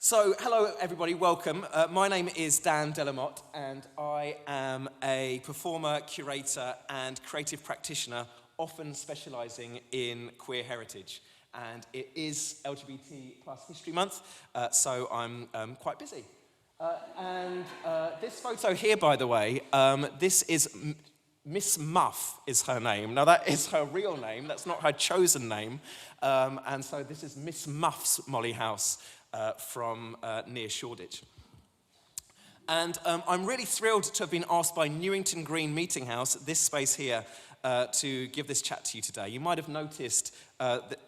So, hello everybody, welcome. My name is Dan Delamotte and I am a performer, curator and creative practitioner, often specialising in queer heritage. And it is LGBT plus History Month, so I'm quite busy. This photo here, by the way, this is Miss Muff is her name. Now that is her real name, that's not her chosen name. And so this is Miss Muff's Molly House. From near Shoreditch. And I'm really thrilled to have been asked by Newington Green Meeting House, this space here, to give this chat to you today. You might have noticed,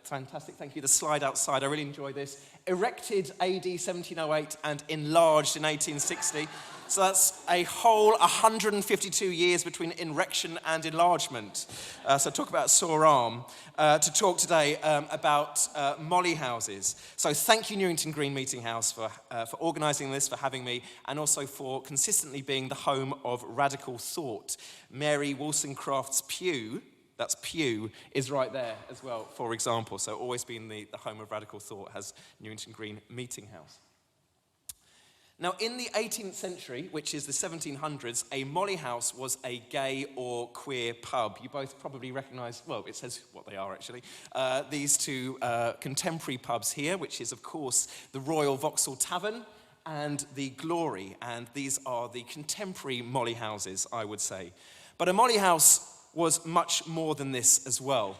fantastic, thank you, the slide outside, I really enjoy this. Erected AD 1708 and enlarged in 1860. So that's a whole 152 years between erection and enlargement. So talk about a sore arm. To talk today about molly houses. So thank you Newington Green Meeting House for organising this, for having me, and also for consistently being the home of radical thought. Mary Wollstonecraft's pew, that's pew, is right there as well, for example. So always been the home of radical thought has Newington Green Meeting House. Now, in the 18th century, which is the 1700s, a molly house was a gay or queer pub. You both probably recognise, well, it says what they are, actually. These two contemporary pubs here, which is, of course, the Royal Vauxhall Tavern and the Glory. And these are the contemporary molly houses, I would say. But a molly house was much more than this as well.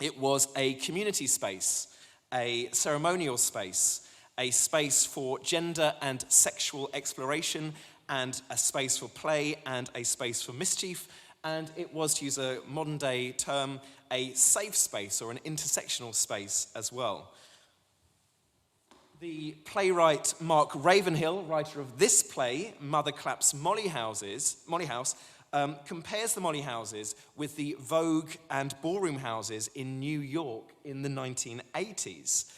It was a community space, a ceremonial space, a space for gender and sexual exploration, and a space for play, and a space for mischief, and it was, to use a modern-day term, a safe space or an intersectional space as well. The playwright Mark Ravenhill, writer of this play, Mother Clapp's Molly House, compares the molly houses with the Vogue and ballroom houses in New York in the 1980s.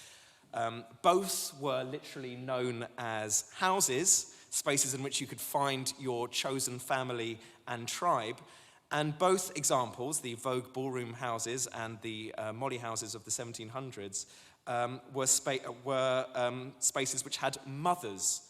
Both were literally known as houses, spaces in which you could find your chosen family and tribe. And both examples, the Vogue ballroom houses and the molly houses of the 1700s, were spaces which had mothers,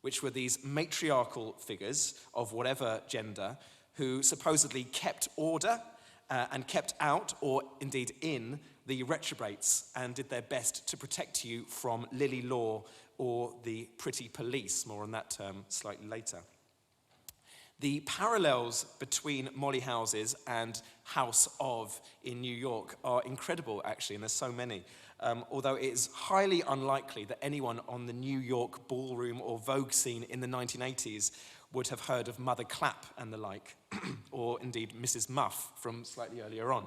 which were these matriarchal figures of whatever gender, who supposedly kept order and kept out, or indeed in, the retrobates and did their best to protect you from Lily Law or the pretty police. More on that term slightly later. The parallels between molly houses and House of in New York are incredible, actually, and there's so many. Although it is highly unlikely that anyone on the New York ballroom or Vogue scene in the 1980s would have heard of Mother Clapp and the like, or indeed Mrs. Muff from slightly earlier on.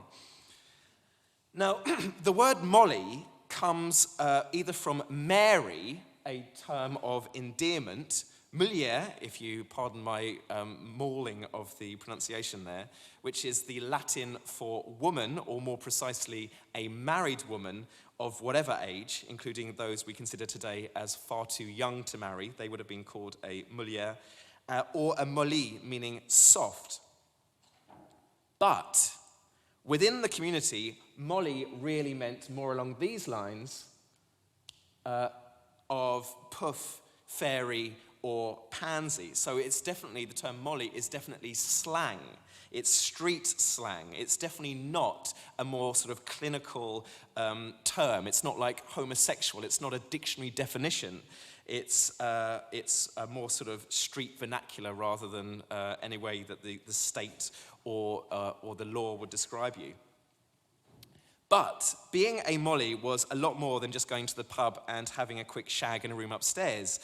Now, the word molly comes either from Mary, a term of endearment, mulier, if you pardon my mauling of the pronunciation there, which is the Latin for woman, or more precisely, a married woman of whatever age, including those we consider today as far too young to marry. They would have been called a mulier, or a molly, meaning soft. But within the community, molly really meant more along these lines of puff, fairy, or pansy. So it's definitely, the term molly is definitely slang. It's street slang. It's definitely not a more sort of clinical term. It's not like homosexual. It's not a dictionary definition. It's a more sort of street vernacular rather than any way that the state or the law would describe you. But being a molly was a lot more than just going to the pub and having a quick shag in a room upstairs.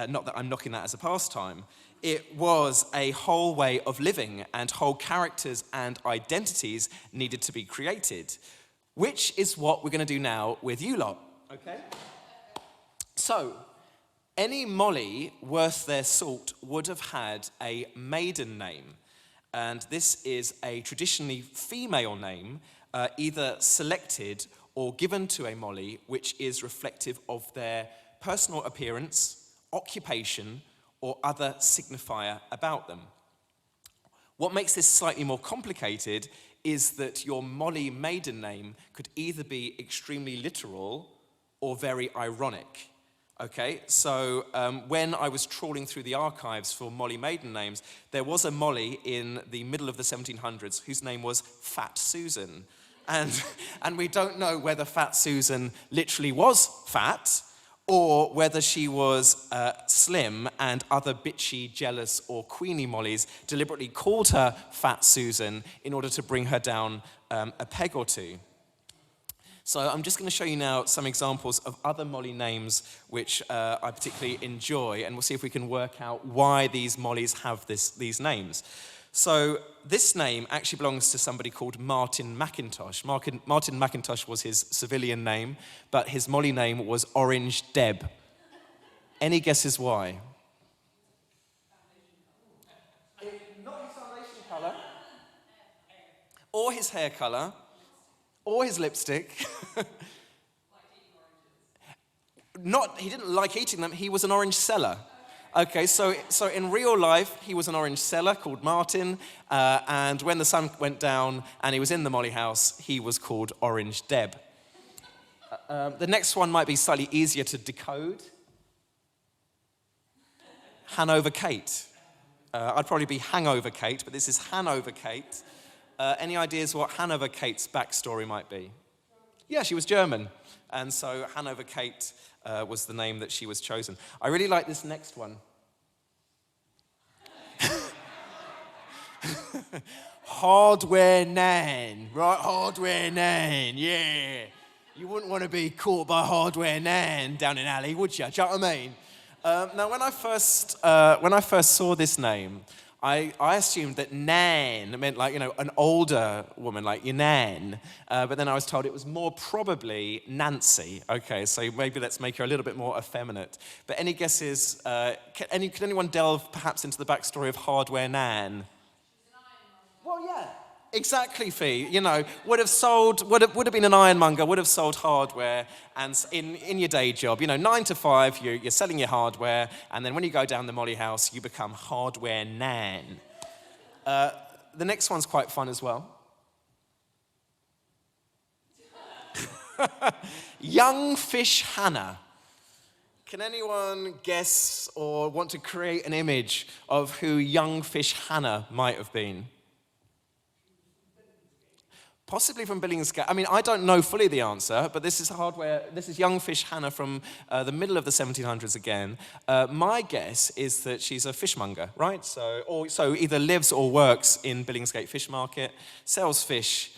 Not that I'm knocking that as a pastime. It was a whole way of living, and whole characters and identities needed to be created, which is what we're going to do now with you lot. Okay? So, any molly worth their salt would have had a maiden name, and this is a traditionally female name, either selected or given to a molly, which is reflective of their personal appearance, occupation, or other signifier about them. What makes this slightly more complicated is that your molly maiden name could either be extremely literal or very ironic. Okay, so when I was trawling through the archives for Molly maiden names, there was a Molly in the middle of the 1700s whose name was Fat Susan. And we don't know whether Fat Susan literally was fat or whether she was slim and other bitchy, jealous, or queenie Mollys deliberately called her Fat Susan in order to bring her down a peg or two. So I'm just going to show you now some examples of other Molly names which I particularly enjoy, and we'll see if we can work out why these Mollys have these names. So this name actually belongs to somebody called Martin Mackintosh. Martin Mackintosh was his civilian name, but his Molly name was Orange Deb. Any guesses why? Not his foundation colour, or his hair colour, or his lipstick. He didn't like eating them, he was an orange seller. Okay, so in real life, he was an orange seller called Martin, and when the sun went down and he was in the Molly house, he was called Orange Deb. The next one might be slightly easier to decode. Hanover Kate. I'd probably be Hangover Kate, but this is Hanover Kate. Any ideas what Hanover Kate's backstory might be? Yeah, she was German, and so Hanover Kate was the name that she was chosen. I really like this next one. Hardware Nan, right? Hardware Nan, yeah. You wouldn't want to be caught by Hardware Nan down in alley, would you? Do you know what I mean? Now, when I first saw this name, I assumed that Nan meant like, an older woman, like your Nan. But then I was told it was more probably Nancy. Okay, so maybe let's make her a little bit more effeminate. But any guesses? Can anyone delve perhaps into the backstory of Hardware Nan? Well, yeah. Exactly, Fee. Would have been an ironmonger, would have sold hardware, and in your day job, 9 to 5, you're selling your hardware, and then when you go down the Molly house, you become Hardware Nan. The next one's quite fun as well. Young Fish Hannah. Can anyone guess or want to create an image of who Young Fish Hannah might have been? Possibly from Billingsgate. I mean, I don't know fully the answer, but this is Young Fish Hannah from the middle of the 1700s again. My guess is that she's a fishmonger, right? So either lives or works in Billingsgate Fish Market, sells fish,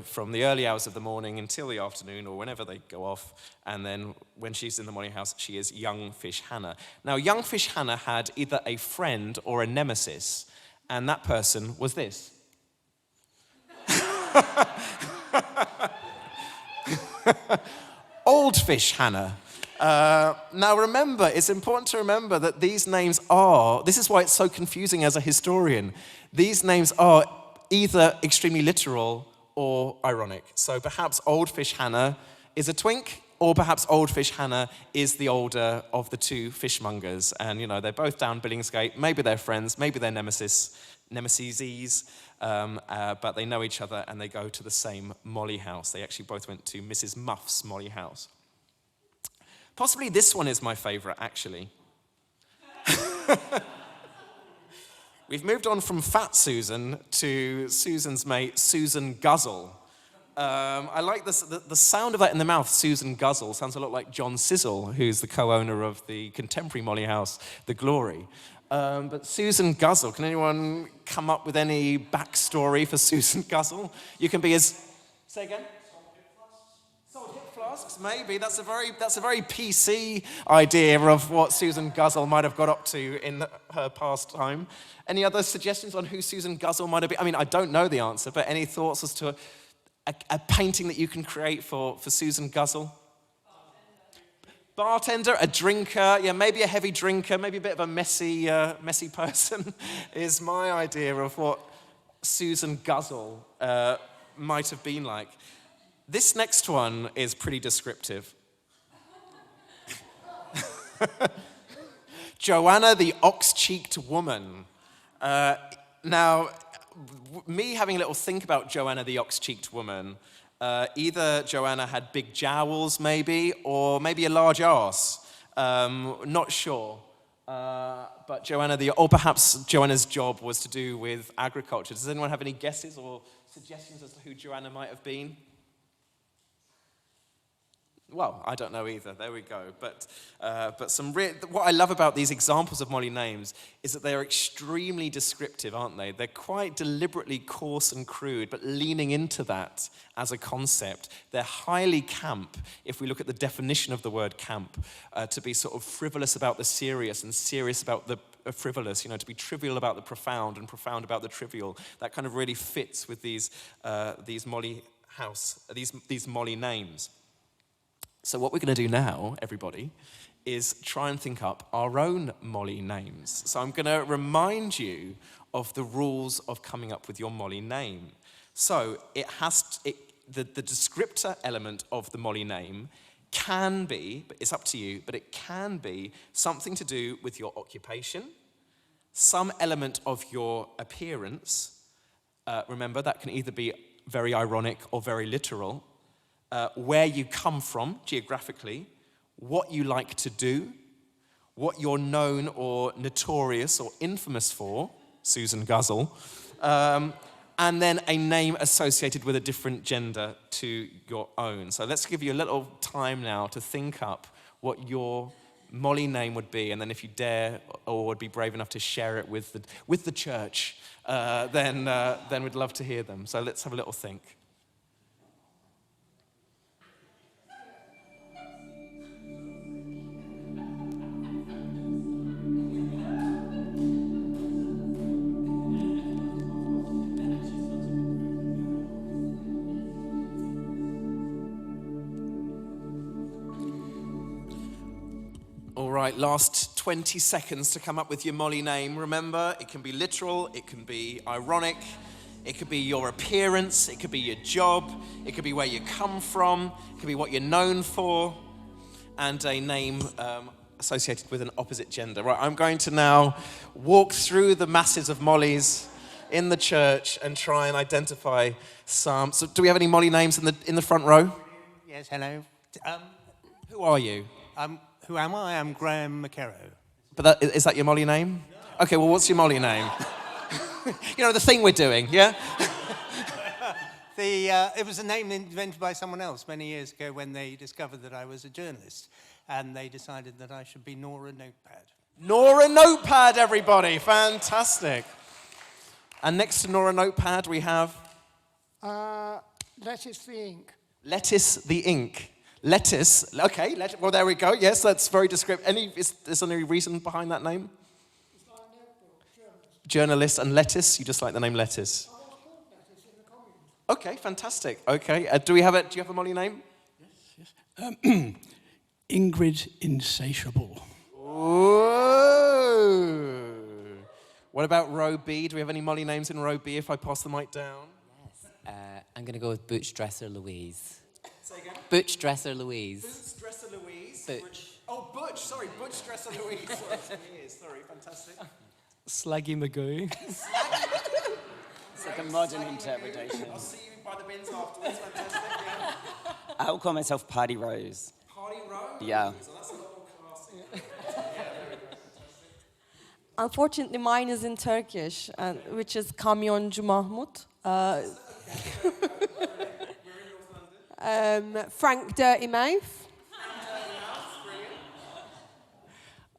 from the early hours of the morning until the afternoon or whenever they go off. And then when she's in the Molly house, she is Young Fish Hannah. Now, Young Fish Hannah had either a friend or a nemesis, and that person was this. Old Fish Hannah. Now remember, it's important to remember that these names this is why it's so confusing as a historian, these names are either extremely literal or ironic. So perhaps Old Fish Hannah is a twink, or perhaps Old Fish Hannah is the older of the two fishmongers. And, they're both down Billingsgate. Maybe they're friends, maybe they're nemesis, but they know each other and they go to the same Molly house. They actually both went to Mrs. Muff's Molly house. Possibly this one is my favourite, actually. We've moved on from Fat Susan to Susan's mate, Susan Guzzle. I like the sound of that in the mouth, Susan Guzzle, sounds a lot like John Sizzle, who's the co-owner of the contemporary Molly house, The Glory. But Susan Guzzle, can anyone come up with any backstory for Susan Guzzle? You can be as... Say again? Sold hip flasks, maybe. That's a very PC idea of what Susan Guzzle might have got up to in her past time. Any other suggestions on who Susan Guzzle might have been? I mean, I don't know the answer, but any thoughts as to a painting that you can create for Susan Guzzle? Bartender, a drinker, yeah, maybe a heavy drinker, maybe a bit of a messy person is my idea of what Susan Guzzle might have been like. This next one is pretty descriptive. Joanna the Ox-Cheeked Woman. Now, me having a little think about Joanna the Ox-Cheeked Woman, either Joanna had big jowls, maybe, or maybe a large arse. Not sure. But Joanna, or perhaps Joanna's job was to do with agriculture. Does anyone have any guesses or suggestions as to who Joanna might have been? Well, I don't know either. There we go. But what I love about these examples of Molly names is that they are extremely descriptive, aren't they? They're quite deliberately coarse and crude, but leaning into that as a concept. They're highly camp, if we look at the definition of the word camp, to be sort of frivolous about the serious and serious about the frivolous, to be trivial about the profound and profound about the trivial. That kind of really fits with these Molly names. So what we're going to do now, everybody, is try and think up our own Molly names. So I'm going to remind you of the rules of coming up with your Molly name. So the descriptor element of the Molly name can be, but it's up to you, but it can be something to do with your occupation, some element of your appearance. Remember, that can either be very ironic or very literal. Where you come from geographically, what you like to do, what you're known or notorious or infamous for, Susan Guzzle, and then a name associated with a different gender to your own. So let's give you a little time now to think up what your Molly name would be, and then if you dare or would be brave enough to share it with the church, then we'd love to hear them. So let's have a little think. All right, last 20 seconds to come up with your Molly name. Remember, it can be literal, it can be ironic, it could be your appearance, it could be your job, it could be where you come from, it could be what you're known for, and a name associated with an opposite gender. Right, I'm going to now walk through the masses of Mollys in the church and try and identify some. So do we have any Molly names in the front row? Yes, hello. Who are you? Who am I? I'm Graham McKerrow. But is that your Molly name? No. Okay, well, what's your Molly name? The thing we're doing, yeah? It was a name invented by someone else many years ago when they discovered that I was a journalist, and they decided that I should be Nora Notepad. Nora Notepad, everybody. Fantastic. And next to Nora Notepad, we have? Lettuce the ink. Lettuce the ink. Lettuce, okay, well, there we go. Yes, that's very descriptive. Is there any reason behind that name? It's like a notebook, journalist and lettuce? You just like the name lettuce? I was called lettuce in the community. Okay, fantastic. Okay, do you have a Molly name? Yes. Ingrid Insatiable. Ooh. What about row B? Do we have any Molly names in row B if I pass the mic down? Yes. I'm going to go with Butch Dresser Louise. Say again? Butch Dresser Louise. Butch Dresser Louise. Butch. Oh, Butch. Sorry, Butch Dresser Louise. Sorry, fantastic. Slaggy Magoo. It's like a modern interpretation. I'll see you by the bins afterwards. Fantastic. Yeah. I'll call myself Party Rose. Party Rose. Yeah. So that's a lot more classy. Unfortunately, mine is in Turkish, which is Kamyoncu Mahmut. Frank Dirty Mouth.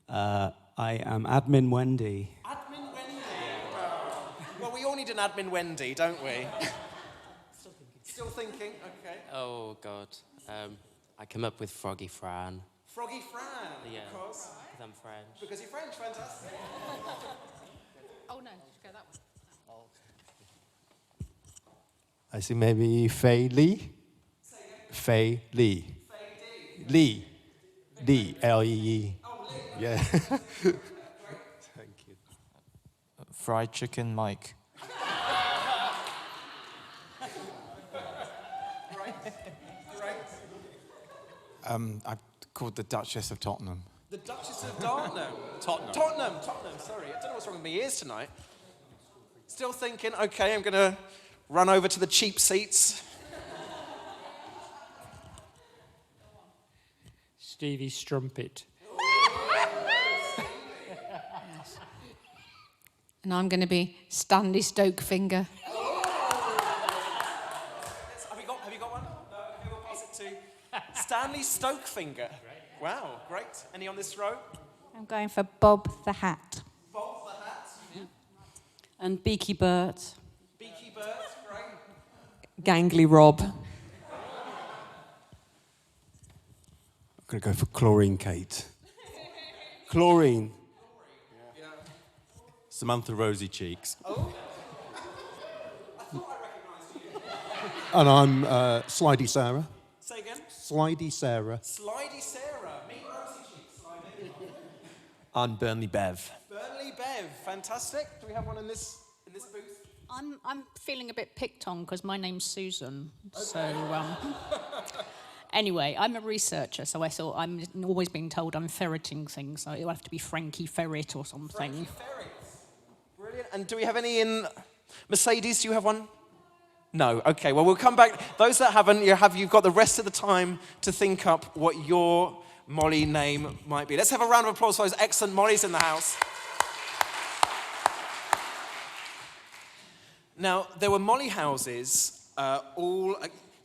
I am Admin Wendy. Admin Wendy. Well, we all need an Admin Wendy, don't we? Still thinking. Okay. Oh, God. I come up with Froggy Fran. Froggy Fran. Yeah. Because I'm French. Because you're French. Fantastic. Oh, no. Go that one. I see maybe Fei Li. Fei Li. Li. Li. L-E-E. Oh, Lee. Yeah. Thank you. Fried chicken Mike. Great. I'm called the Duchess of Tottenham. The Duchess of Tottenham. Tottenham. Sorry, I don't know what's wrong with my ears tonight. Still thinking. Okay, I'm going to run over to the cheap seats. Stevie Strumpet. And I'm going to be Stanley Stokefinger. Have you got one? No, okay, we'll pass it to Stanley Stokefinger. Wow, great. Any on this row? I'm going for Bob the Hat. Bob the Hat. And Beaky Bert. Beaky Bert, great. Gangly Rob. I'm going to go for Chlorine Kate. Chlorine. Yeah. Samantha Rosy Cheeks. Oh. I thought I recognised you. And I'm Slidey Sarah. Say again? Slidey Sarah. Slidey Sarah. Meet Rosy Cheeks, Slidey. I'm Burnley Bev. Burnley Bev. Fantastic. Do we have one in this booth? I'm feeling a bit picked on because my name's Susan. So, anyway, I'm a researcher, so I thought I'm always being told I'm ferreting things, so it'll have to be Frankie Ferret or something. Frankie Ferret. Brilliant. And do we have any in Mercedes? Do you have one? No. Okay. Well, we'll come back. Those that haven't, you've got the rest of the time to think up what your Molly name might be. Let's have a round of applause for those excellent Mollys in the house. Now, there were Molly houses all...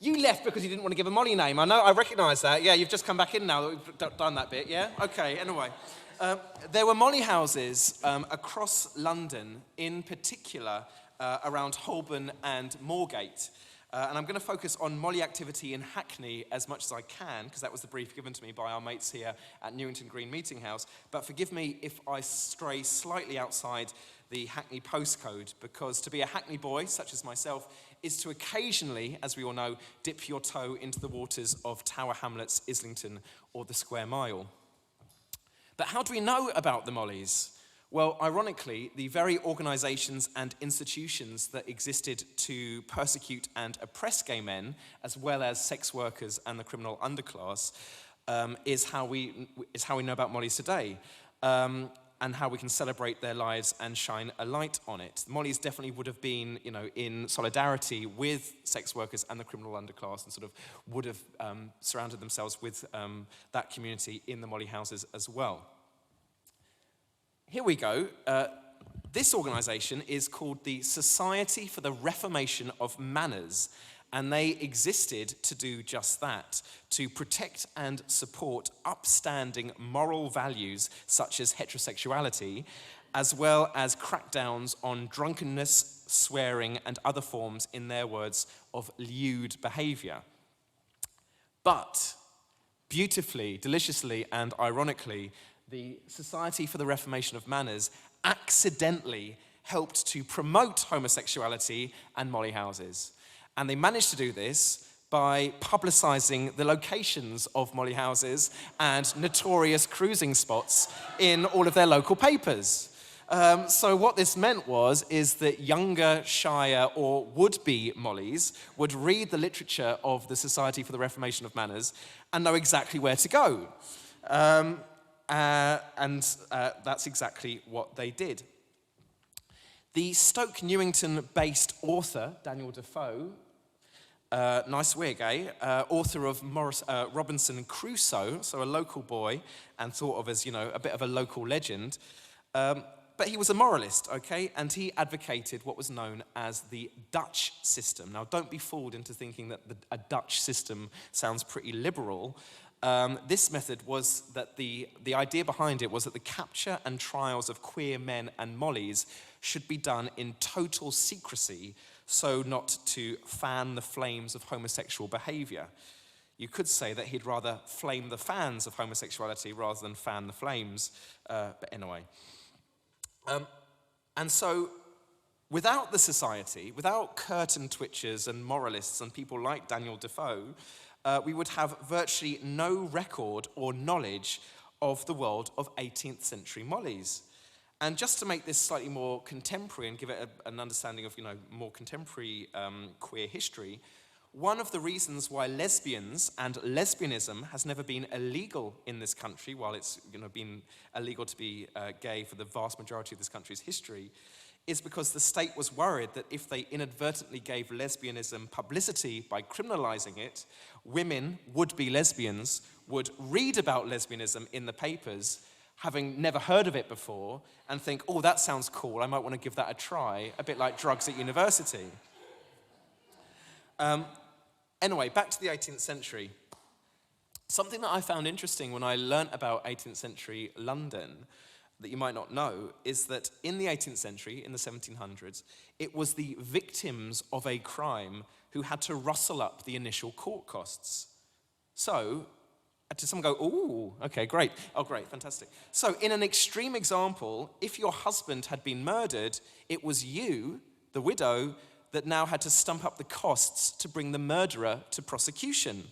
You left because you didn't want to give a Molly name. I know, I recognise that. Yeah, you've just come back in now that we've done that bit, yeah? Okay, anyway. There were Molly houses across London, in particular around Holborn and Moorgate. And I'm going to focus on Molly activity in Hackney as much as I can, because that was the brief given to me by our mates here at Newington Green Meeting House. But forgive me if I stray slightly outside the Hackney postcode, because to be a Hackney boy, such as myself, is to occasionally, as we all know, dip your toe into the waters of Tower Hamlets, Islington, or the Square Mile. But how do we know about the Mollys? Well, ironically, the very organisations and institutions that existed to persecute and oppress gay men, as well as sex workers and the criminal underclass, is how we know about Mollys today. And how we can celebrate their lives and shine a light on it. The Mollys definitely would have been, in solidarity with sex workers and the criminal underclass, and sort of would have surrounded themselves with that community in the Molly houses as well. Here we go. This organisation is called the Society for the Reformation of Manners, and they existed to do just that, to protect and support upstanding moral values such as heterosexuality, as well as crackdowns on drunkenness, swearing, and other forms, in their words, of lewd behaviour. But, beautifully, deliciously, and ironically, the Society for the Reformation of Manners accidentally helped to promote homosexuality and Molly houses. And they managed to do this by publicising the locations of Molly houses and notorious cruising spots in all of their local papers. So what this meant is that younger, shyer, or would-be Mollys would read the literature of the Society for the Reformation of Manners and know exactly where to go. And that's exactly what they did. The Stoke Newington-based author, Daniel Defoe, nice wig, eh? Author of Robinson Crusoe, so a local boy, and thought of as, a bit of a local legend. But he was a moralist, okay? And he advocated what was known as the Dutch system. Now, don't be fooled into thinking that a Dutch system sounds pretty liberal. This method was that the idea behind it was that the capture and trials of queer men and Mollys should be done in total secrecy, so not to fan the flames of homosexual behaviour. You could say that he'd rather flame the fans of homosexuality rather than fan the flames, but anyway. And so, without the society, without curtain twitchers and moralists and people like Daniel Defoe, we would have virtually no record or knowledge of the world of 18th century Mollys. And just to make this slightly more contemporary and give it an understanding of, more contemporary queer history, one of the reasons why lesbians and lesbianism has never been illegal in this country, while it's been illegal to be gay for the vast majority of this country's history, is because the state was worried that if they inadvertently gave lesbianism publicity by criminalizing it, women, would-be lesbians, would read about lesbianism in the papers, having never heard of it before, and think, oh, that sounds cool, I might want to give that a try, a bit like drugs at university. Anyway, back to the 18th century. Something that I found interesting when I learnt about 18th century London that you might not know is that in the 18th century, in the 1700s, it was the victims of a crime who had to rustle up the initial court costs. So, did someone go, ooh, okay, great. Oh, great, fantastic. So, in an extreme example, if your husband had been murdered, it was you, the widow, that now had to stump up the costs to bring the murderer to prosecution.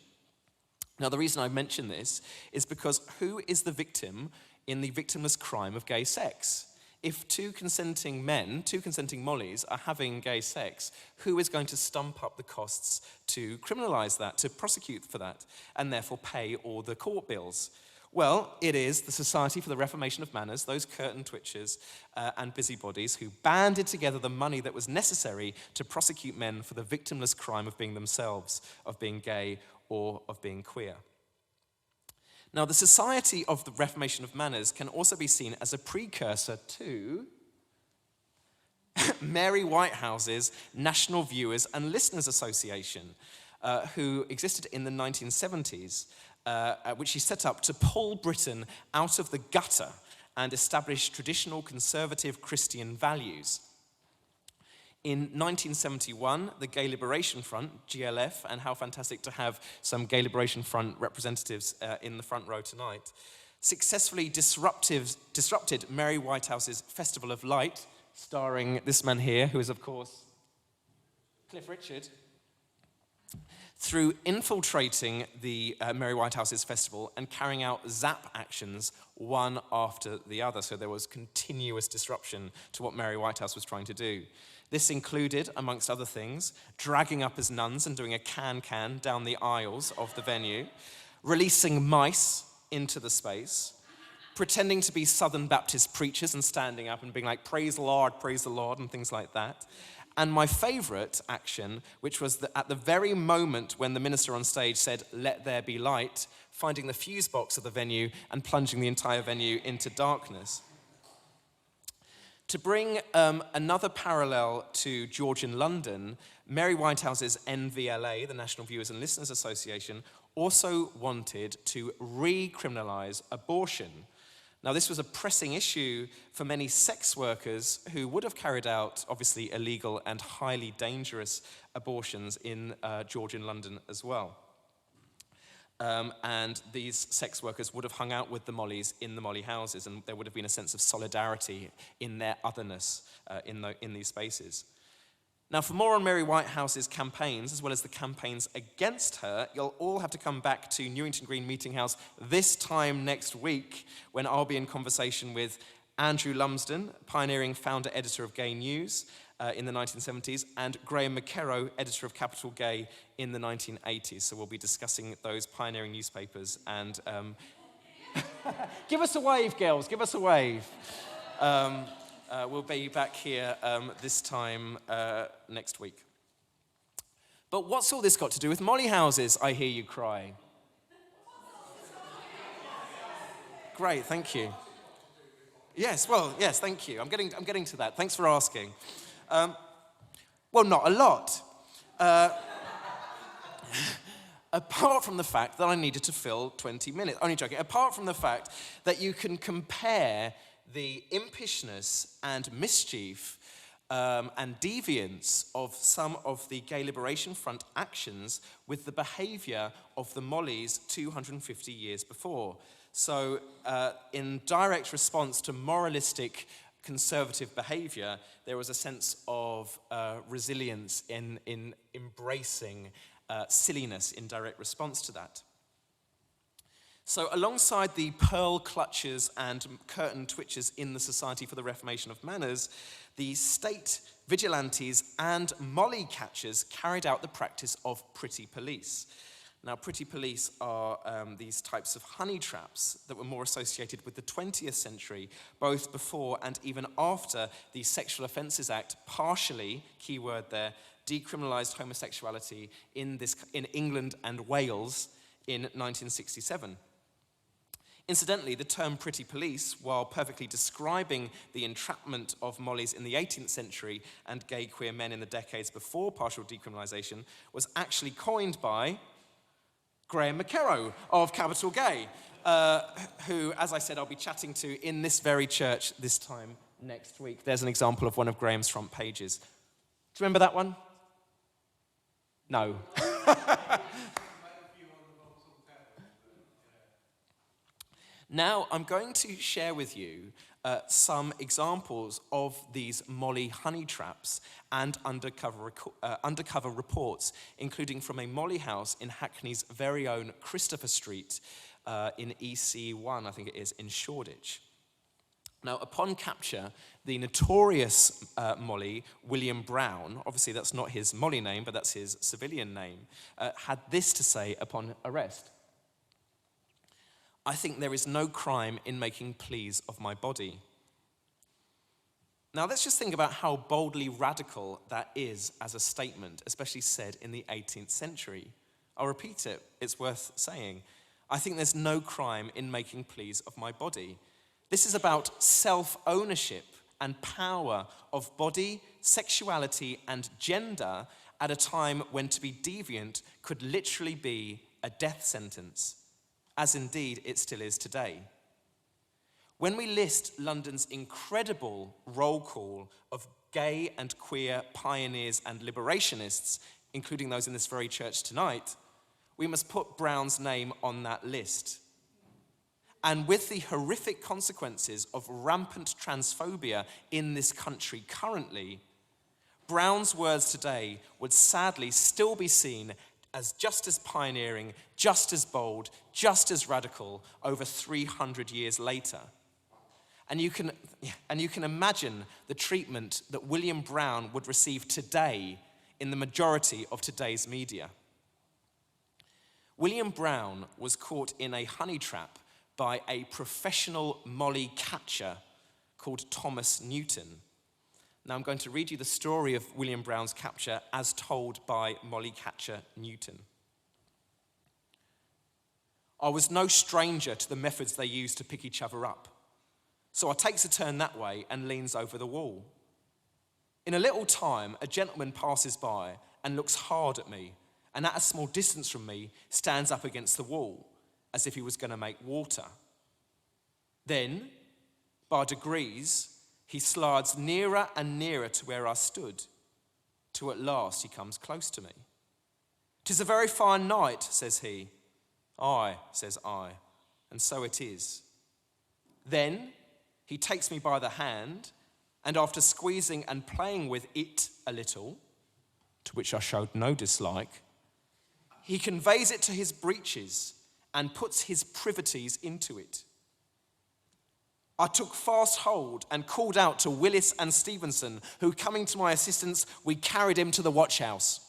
Now, the reason I mention this is because who is the victim in the victimless crime of gay sex? If two consenting mollies, are having gay sex, who is going to stump up the costs to criminalize that, to prosecute for that, and therefore pay all the court bills? Well, it is the Society for the Reformation of Manners, those curtain twitchers and busybodies who banded together the money that was necessary to prosecute men for the victimless crime of being themselves, of being gay, or of being queer. Now, the Society of the Reformation of Manners can also be seen as a precursor to Mary Whitehouse's National Viewers and Listeners Association, who existed in the 1970s, which she set up to pull Britain out of the gutter and establish traditional conservative Christian values. In 1971, the Gay Liberation Front, GLF, and how fantastic to have some Gay Liberation Front representatives in the front row tonight, successfully disrupted Mary Whitehouse's Festival of Light, starring this man here, who is, of course, Cliff Richard, through infiltrating the Mary Whitehouse's festival and carrying out zap actions one after the other. So there was continuous disruption to what Mary Whitehouse was trying to do. This included, amongst other things, dragging up as nuns and doing a can-can down the aisles of the venue, releasing mice into the space, pretending to be Southern Baptist preachers and standing up and being like, praise the Lord, and things like that. And my favorite action, which was at the very moment when the minister on stage said, let there be light, finding the fuse box of the venue and plunging the entire venue into darkness. To bring another parallel to Georgian London, Mary Whitehouse's NVLA, the National Viewers and Listeners Association, also wanted to recriminalize abortion. Now, this was a pressing issue for many sex workers who would have carried out, obviously, illegal and highly dangerous abortions in Georgian London as well. And these sex workers would have hung out with the mollies in the molly houses, and there would have been a sense of solidarity in their otherness in these spaces. Now, for more on Mary Whitehouse's campaigns, as well as the campaigns against her, you'll all have to come back to Newington Green Meeting House this time next week, when I'll be in conversation with Andrew Lumsden, pioneering founder-editor of Gay News in the 1970s, and Graham McKerrow, editor of Capital Gay in the 1980s. So we'll be discussing those pioneering newspapers. And give us a wave, girls, give us a wave. We'll be back here this time next week. But what's all this got to do with molly houses, I hear you cry? Great, thank you. Yes, thank you. I'm getting to that. Thanks for asking. Well, not a lot. Apart from the fact that I needed to fill 20 minutes. Only joking. Apart from the fact that you can compare the impishness and mischief and deviance of some of the Gay Liberation Front actions with the behaviour of the mollies 250 years before. So in direct response to moralistic conservative behaviour, there was a sense of resilience in embracing silliness in direct response to that. So alongside the pearl clutchers and curtain twitchers in the Society for the Reformation of Manners, the state vigilantes and molly catchers carried out the practice of pretty police. Now, pretty police are these types of honey traps that were more associated with the 20th century, both before and even after the Sexual Offences Act partially, key word there, decriminalised homosexuality in England and Wales in 1967. Incidentally, the term pretty police, while perfectly describing the entrapment of mollies in the 18th century and gay queer men in the decades before partial decriminalisation, was actually coined by Graham McKerrow of Capital Gay, who, as I said, I'll be chatting to in this very church this time next week. There's an example of one of Graham's front pages. Do you remember that one? No. Now, I'm going to share with you some examples of these molly honey traps and undercover reports, including from a molly house in Hackney's very own Christopher Street in EC1, I think it is, in Shoreditch. Now, upon capture, the notorious molly, William Brown, obviously that's not his molly name, but that's his civilian name, had this to say upon arrest. I think there is no crime in making pleas of my body. Now let's just think about how boldly radical that is as a statement, especially said in the 18th century. I'll repeat it, it's worth saying. I think there's no crime in making pleas of my body. This is about self-ownership and power of body, sexuality, and gender at a time when to be deviant could literally be a death sentence, as indeed it still is today. When we list London's incredible roll call of gay and queer pioneers and liberationists, including those in this very church tonight, we must put Brown's name on that list. And with the horrific consequences of rampant transphobia in this country currently, Brown's words today would sadly still be seen as just as pioneering, just as bold, just as radical over 300 years later. And you can imagine the treatment that William Brown would receive today in the majority of today's media. William Brown was caught in a honey trap by a professional molly catcher called Thomas Newton. Now I'm going to read you the story of William Brown's capture as told by molly catcher Newton. I was no stranger to the methods they used to pick each other up. So I takes a turn that way and leans over the wall. In a little time, a gentleman passes by and looks hard at me, and at a small distance from me stands up against the wall, as if he was going to make water. Then, by degrees, he slides nearer and nearer to where I stood, till at last he comes close to me. "'Tis a very fine night," says he. "Aye," says I, "and so it is." Then he takes me by the hand, and after squeezing and playing with it a little, to which I showed no dislike, he conveys it to his breeches and puts his privities into it. I took fast hold and called out to Willis and Stevenson, who, coming to my assistance, we carried him to the watch house.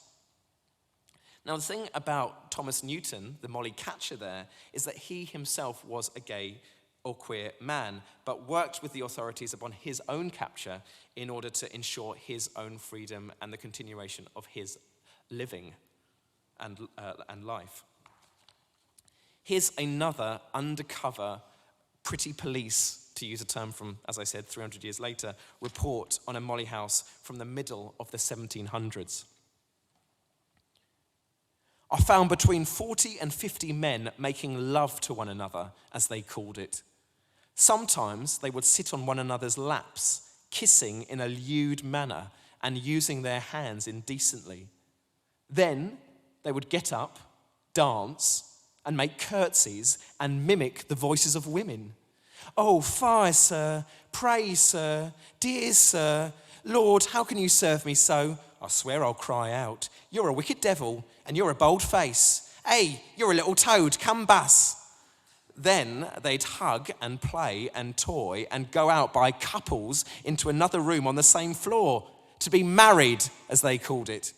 Now, the thing about Thomas Newton, the molly catcher there, is that he himself was a gay or queer man, but worked with the authorities upon his own capture in order to ensure his own freedom and the continuation of his living and life. Here's another undercover pretty police, to use a term from, as I said, 300 years later, report on a molly house from the middle of the 1700s. I found between 40 and 50 men making love to one another, as they called it. Sometimes they would sit on one another's laps, kissing in a lewd manner and using their hands indecently. Then they would get up, dance, and make curtsies and mimic the voices of women. "Oh, fie, sir, pray, sir, dear sir, Lord, how can you serve me so? I swear I'll cry out. You're a wicked devil, and you're a bold face. Hey, you're a little toad, come bus." Then they'd hug and play and toy and go out by couples into another room on the same floor to be married, as they called it.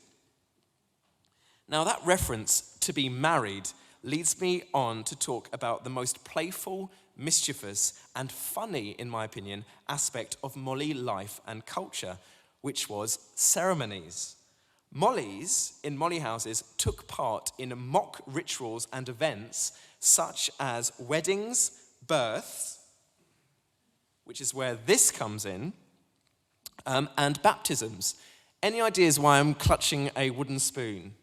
Now that reference to be married leads me on to talk about the most playful, mischievous, and funny, in my opinion, aspect of molly life and culture, which was ceremonies. Mollies in molly houses took part in mock rituals and events such as weddings, births, which is where this comes in, and baptisms. Any ideas why I'm clutching a wooden spoon?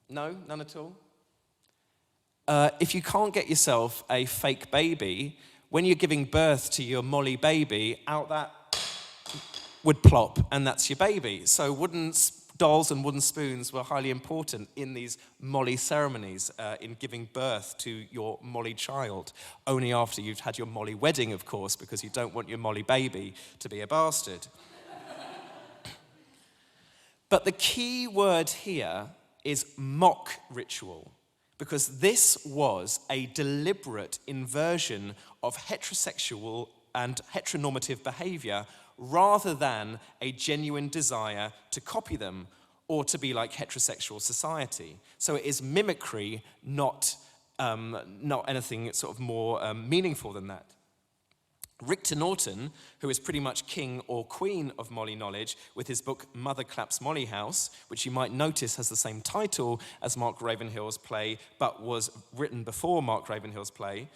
No? None at all? If you can't get yourself a fake baby, when you're giving birth to your Molly baby, out that would plop, and that's your baby. So wooden dolls and wooden spoons were highly important in these Molly ceremonies, in giving birth to your Molly child. Only after you've had your Molly wedding, of course, because you don't want your Molly baby to be a bastard. But the key word here is mock ritual, because this was a deliberate inversion of heterosexual and heteronormative behavior rather than a genuine desire to copy them or to be like heterosexual society. So it is mimicry, not anything sort of more meaningful than that. Richter Norton, who is pretty much king or queen of Molly knowledge, with his book Mother Claps Molly House, which you might notice has the same title as Mark Ravenhill's play, but was written before Mark Ravenhill's play,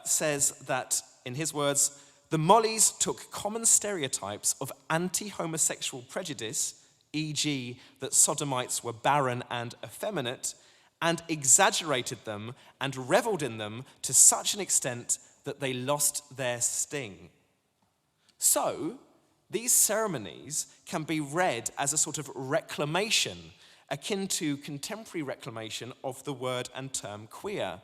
says that, in his words, the Mollys took common stereotypes of anti-homosexual prejudice, e.g. that sodomites were barren and effeminate, and exaggerated them and revelled in them to such an extent that they lost their sting. So, these ceremonies can be read as a sort of reclamation, akin to contemporary reclamation of the word and term queer.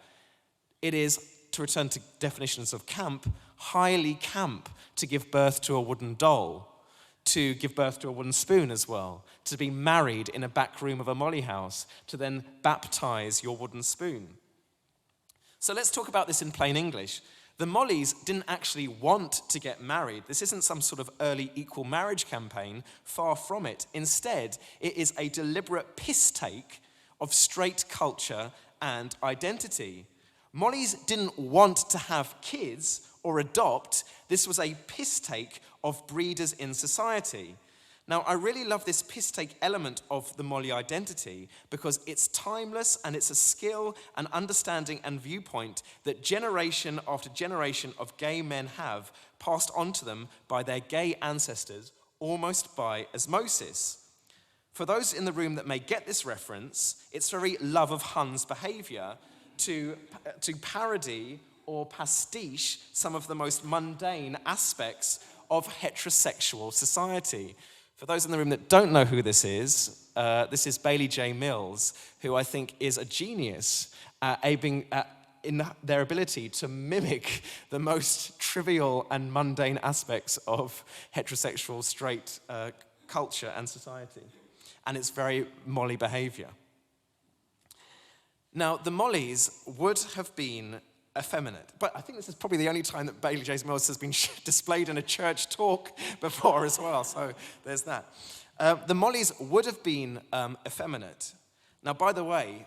It is, to return to definitions of camp, highly camp to give birth to a wooden doll, to give birth to a wooden spoon as well, to be married in a back room of a Molly house, to then baptize your wooden spoon. So let's talk about this in plain English. The Mollys didn't actually want to get married. This isn't some sort of early equal marriage campaign, far from it. Instead, it is a deliberate piss take of straight culture and identity. Mollys didn't want to have kids or adopt. This was a piss take of breeders in society. Now, I really love this piss take element of the Molly identity because it's timeless and it's a skill and understanding and viewpoint that generation after generation of gay men have passed on to them by their gay ancestors, almost by osmosis. For those in the room that may get this reference, it's very love of Hun's behavior to parody or pastiche some of the most mundane aspects of heterosexual society. For those in the room that don't know who this is Bailey J. Mills, who I think is a genius in their ability to mimic the most trivial and mundane aspects of heterosexual straight culture and society. And it's very Molly behavior. Now, the Mollys would have been effeminate, but I think this is probably the only time that Bailey J. Mills has been displayed in a church talk before as well, so there's that. The Mollys would have been effeminate. Now, by the way,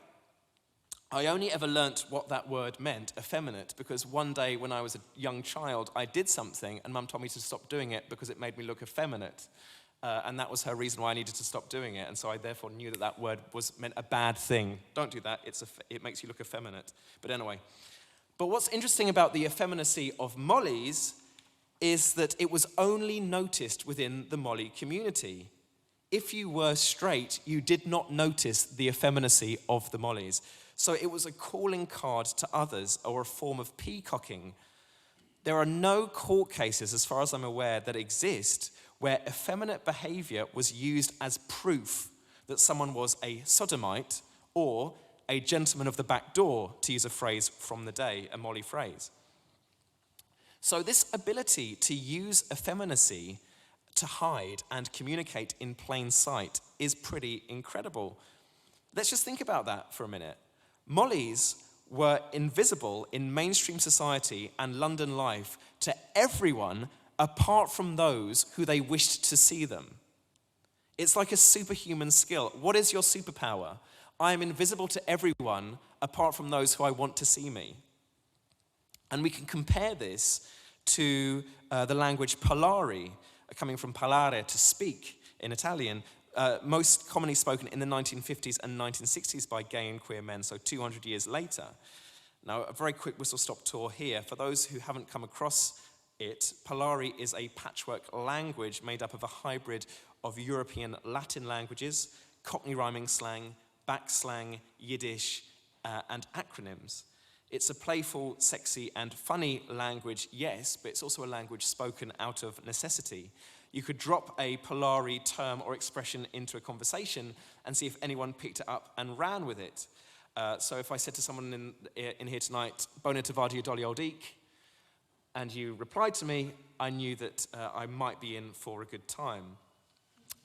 I only ever learnt what that word meant, effeminate, because one day when I was a young child, I did something and Mum told me to stop doing it because it made me look effeminate. And that was her reason why I needed to stop doing it. And so I therefore knew that that word meant a bad thing. Don't do that. It makes you look effeminate. But anyway. But what's interesting about the effeminacy of Mollys is that it was only noticed within the Molly community. If you were straight, you did not notice the effeminacy of the Mollys. So it was a calling card to others or a form of peacocking. There are no court cases, as far as I'm aware, that exist where effeminate behavior was used as proof that someone was a sodomite or a gentleman of the back door, to use a phrase from the day, a Molly phrase. So this ability to use effeminacy to hide and communicate in plain sight is pretty incredible. Let's just think about that for a minute. Mollys were invisible in mainstream society and London life to everyone apart from those who they wished to see them. It's like a superhuman skill. What is your superpower? I am invisible to everyone apart from those who I want to see me. And we can compare this to the language parlare, coming from parlare, to speak in Italian, most commonly spoken in the 1950s and 1960s by gay and queer men, so 200 years later. Now, a very quick whistle-stop tour here. For those who haven't come across it, Polari is a patchwork language made up of a hybrid of European Latin languages, Cockney rhyming slang, back slang, Yiddish, and acronyms. It's a playful, sexy, and funny language, yes, but it's also a language spoken out of necessity. You could drop a Polari term or expression into a conversation and see if anyone picked it up and ran with it. So if I said to someone in here tonight, Bona Tavadi Dolly Old Eek, and you replied to me, I knew that I might be in for a good time.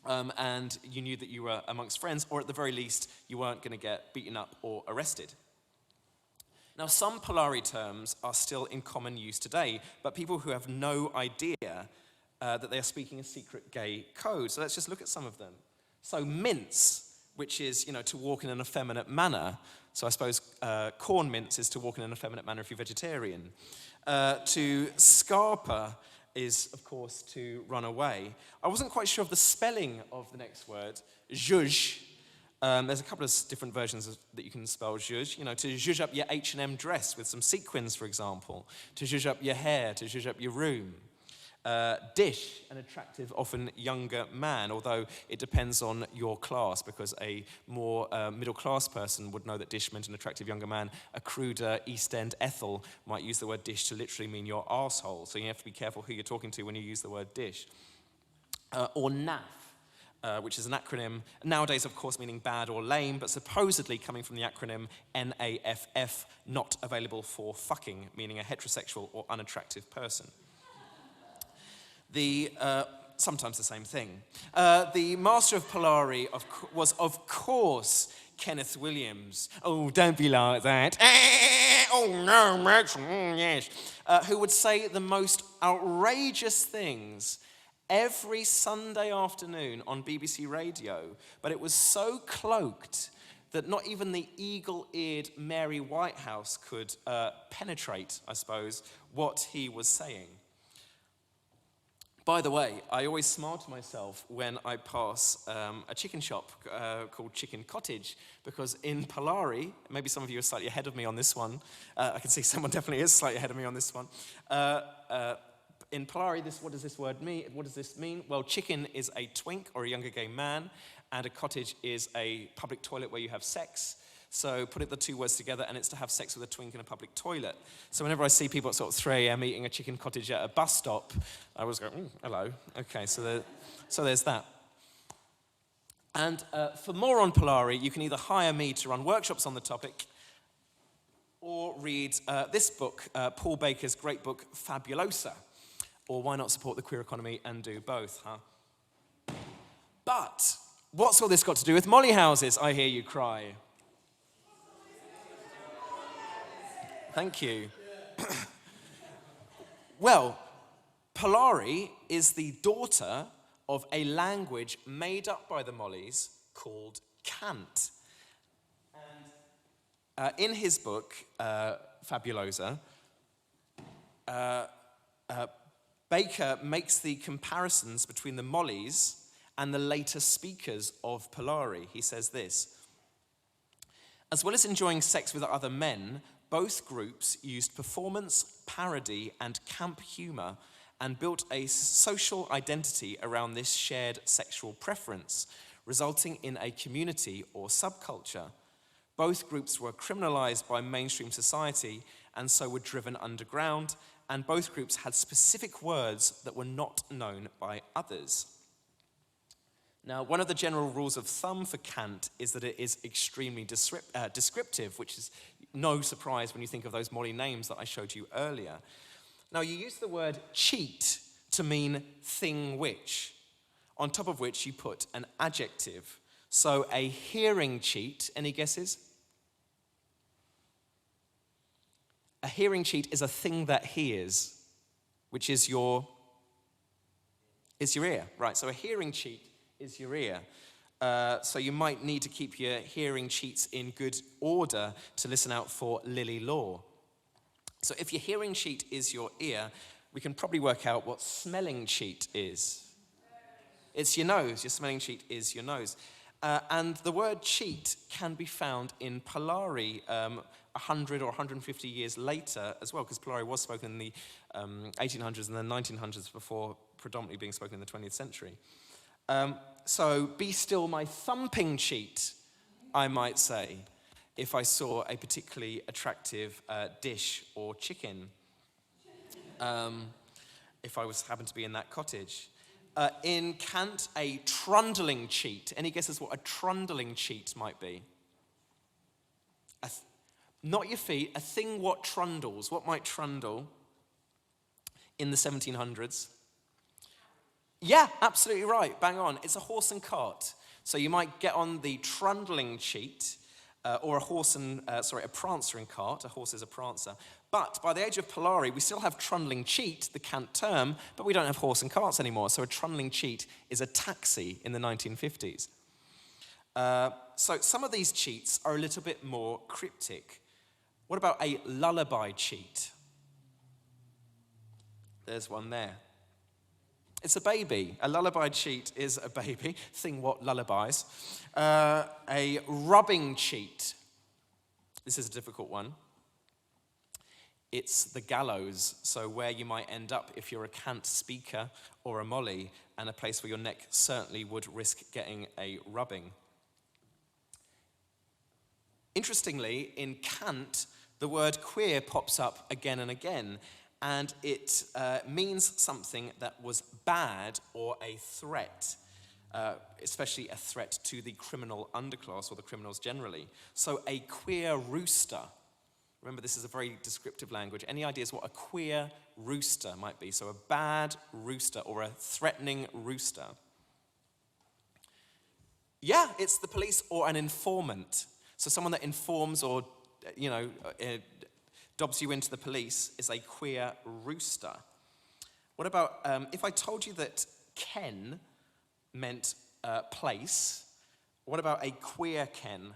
And you knew that you were amongst friends, or at the very least, you weren't going to get beaten up or arrested. Now, some Polari terms are still in common use today, but people who have no idea that they are speaking a secret gay code. So let's just look at some of them. So mince, which is, to walk in an effeminate manner. So I suppose corn mince is to walk in an effeminate manner if you're vegetarian. To scarper is, of course, to run away. I wasn't quite sure of the spelling of the next word, zhuzh. There's a couple of different versions that you can spell zhuzh. To zhuzh up your H&M dress with some sequins, for example. To zhuzh up your hair, to zhuzh up your room. Dish, an attractive, often younger man, although it depends on your class, because a more middle-class person would know that dish meant an attractive younger man. A cruder East End Ethel might use the word dish to literally mean your arsehole, so you have to be careful who you're talking to when you use the word dish. Or NAF, which is an acronym, nowadays, of course, meaning bad or lame, but supposedly coming from the acronym NAFF, not available for fucking, meaning a heterosexual or unattractive person. Sometimes the same thing. The master of Polari was, of course, Kenneth Williams. Oh, don't be like that. Oh, no, Max, yes. Who would say the most outrageous things every Sunday afternoon on BBC Radio, but it was so cloaked that not even the eagle-eared Mary Whitehouse could penetrate, I suppose, what he was saying. By the way, I always smile to myself when I pass a chicken shop called Chicken Cottage, because in Polari, maybe some of you are slightly ahead of me on this one. I can see someone definitely is slightly ahead of me on this one. In Polari, what does this word mean? What does this mean? Well, chicken is a twink or a younger gay man, and a cottage is a public toilet where you have sex. So put the two words together, and it's to have sex with a twink in a public toilet. So whenever I see people at sort of 3 a.m. eating a chicken cottage at a bus stop, I always go, hello. Okay, so there's that. And for more on Polari, you can either hire me to run workshops on the topic, or read this book, Paul Baker's great book, Fabulosa. Or why not support the queer economy and do both, huh? But what's all this got to do with molly houses, I hear you cry? Thank you. Well, Polari is the daughter of a language made up by the Mollies called Cant. And in his book, Fabulosa, Baker makes the comparisons between the Mollies and the later speakers of Polari. He says this: as well as enjoying sex with other men, both groups used performance, parody, and camp humor and built a social identity around this shared sexual preference, resulting in a community or subculture. Both groups were criminalized by mainstream society and so were driven underground, and both groups had specific words that were not known by others. Now, one of the general rules of thumb for Cant is that it is extremely descriptive, which is no surprise when you think of those Molly names that I showed you earlier. Now, you use the word cheat to mean thing which, on top of which you put an adjective. So a hearing cheat, any guesses? A hearing cheat is a thing that hears, which is your ear. Right, so a hearing cheat is your ear. So you might need to keep your hearing cheats in good order to listen out for Lily Law. So if your hearing cheat is your ear, we can probably work out what smelling cheat is. It's your nose. Your smelling cheat is your nose. And the word cheat can be found in Polari 100 or 150 years later as well, because Polari was spoken in the 1800s and then 1900s before predominantly being spoken in the 20th century. So, be still my thumping cheat, I might say, if I saw a particularly attractive dish or chicken, if I happened to be in that cottage. In Cant, a trundling cheat. Any guesses what a trundling cheat might be? Not your feet, a thing what trundles. What might trundle in the 1700s? Yeah, absolutely right, bang on. It's a horse and cart. So you might get on the trundling cheat, or a prancer and cart. A horse is a prancer. But by the age of Polari, we still have trundling cheat, the Cant term, but we don't have horse and carts anymore. So a trundling cheat is a taxi in the 1950s. So some of these cheats are a little bit more cryptic. What about a lullaby cheat? There's one there. It's a baby. A lullaby cheat is a baby. Thing what lullabies. A rubbing cheat. This is a difficult one. It's the gallows, so where you might end up if you're a Cant speaker or a Molly, and a place where your neck certainly would risk getting a rubbing. Interestingly, in Cant, the word queer pops up again and again, and it means something that was bad or a threat, especially a threat to the criminal underclass or the criminals generally. So a queer rooster. Remember, this is a very descriptive language. Any ideas what a queer rooster might be? So a bad rooster or a threatening rooster. Yeah, it's the police or an informant. So someone that informs or, dobs you into the police is a queer rooster. What about if I told you that Ken meant place? What about a queer Ken?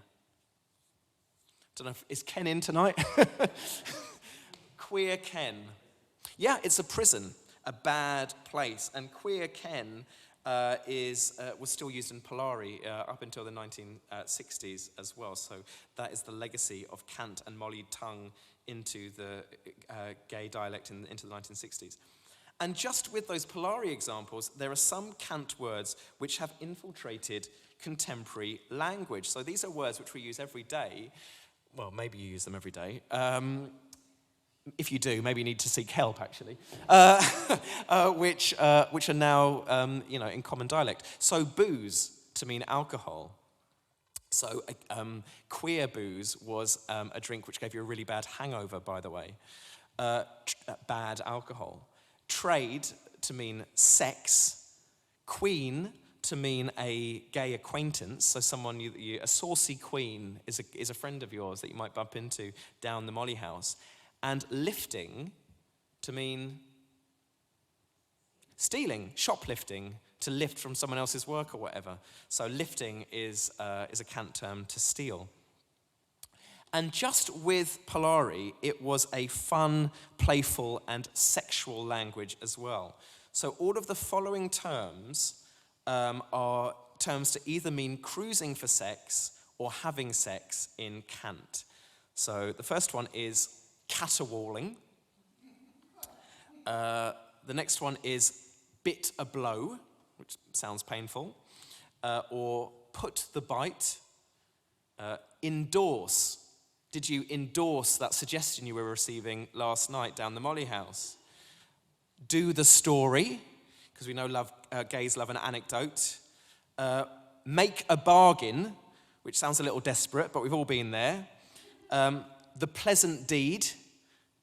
Don't know, is Ken in tonight? Queer Ken. Yeah, it's a prison, a bad place. And queer Ken was still used in Polari up until the 1960s as well. So that is the legacy of Cant and Molly tongue into the gay dialect into the 1960s. And just with those Polari examples, there are some Cant words which have infiltrated contemporary language. So these are words which we use every day. Well, maybe you use them every day. If you do, maybe you need to seek help, actually, which are now, in common dialect. So booze, to mean alcohol. So queer booze was a drink which gave you a really bad hangover, by the way. Bad alcohol. Trade, to mean sex. Queen, to mean a gay acquaintance, so someone a saucy queen is a friend of yours that you might bump into down the Molly house, and lifting to mean stealing, shoplifting, to lift from someone else's work or whatever. So lifting is a Cant term to steal. And just with Polari, it was a fun, playful, and sexual language as well. So all of the following terms are terms to either mean cruising for sex or having sex in Cant. So the first one is caterwauling. The next one is bit a blow, which sounds painful, or put the bite. Endorse. Did you endorse that suggestion you were receiving last night down the Molly house? Do the story, because we know gays love an anecdote. Make a bargain, which sounds a little desperate, but we've all been there. The pleasant deed,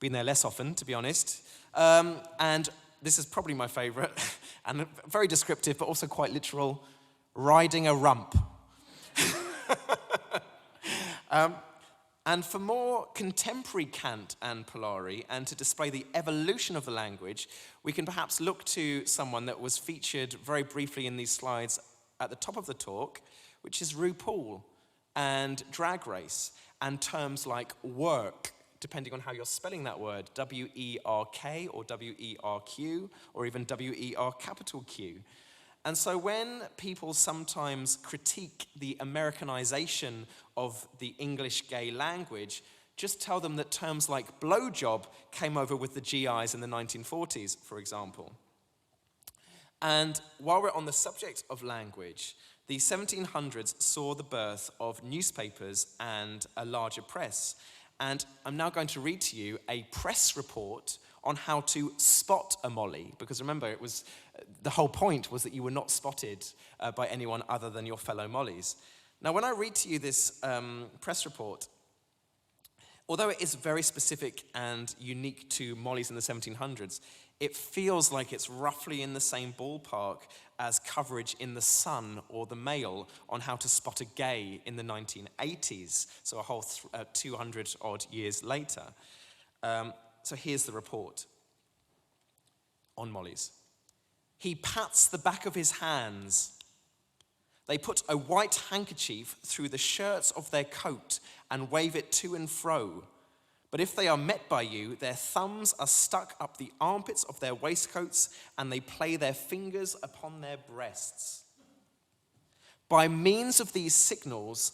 been there less often, to be honest. And this is probably my favourite, and very descriptive, but also quite literal, riding a rump. And for more contemporary Cant and Polari, and to display the evolution of the language, we can perhaps look to someone that was featured very briefly in these slides at the top of the talk, which is RuPaul and Drag Race, and terms like work, depending on how you're spelling that word, W-E-R-K or W-E-R-Q, or even W-E-R-Q. And so when people sometimes critique the Americanization of the English gay language, just tell them that terms like blowjob came over with the GIs in the 1940s, for example. And while we're on the subject of language, the 1700s saw the birth of newspapers and a larger press. And I'm now going to read to you a press report on how to spot a molly, because remember, the whole point was that you were not spotted by anyone other than your fellow mollies. Now, when I read to you this press report, although it is very specific and unique to mollies in the 1700s, it feels like it's roughly in the same ballpark as coverage in The Sun or The Mail on how to spot a gay in the 1980s, so a whole 200-odd years later. So here's the report on mollies. He pats the back of his hands. They put a white handkerchief through the shirts of their coat and wave it to and fro. But if they are met by you, their thumbs are stuck up the armpits of their waistcoats, and they play their fingers upon their breasts. By means of these signals,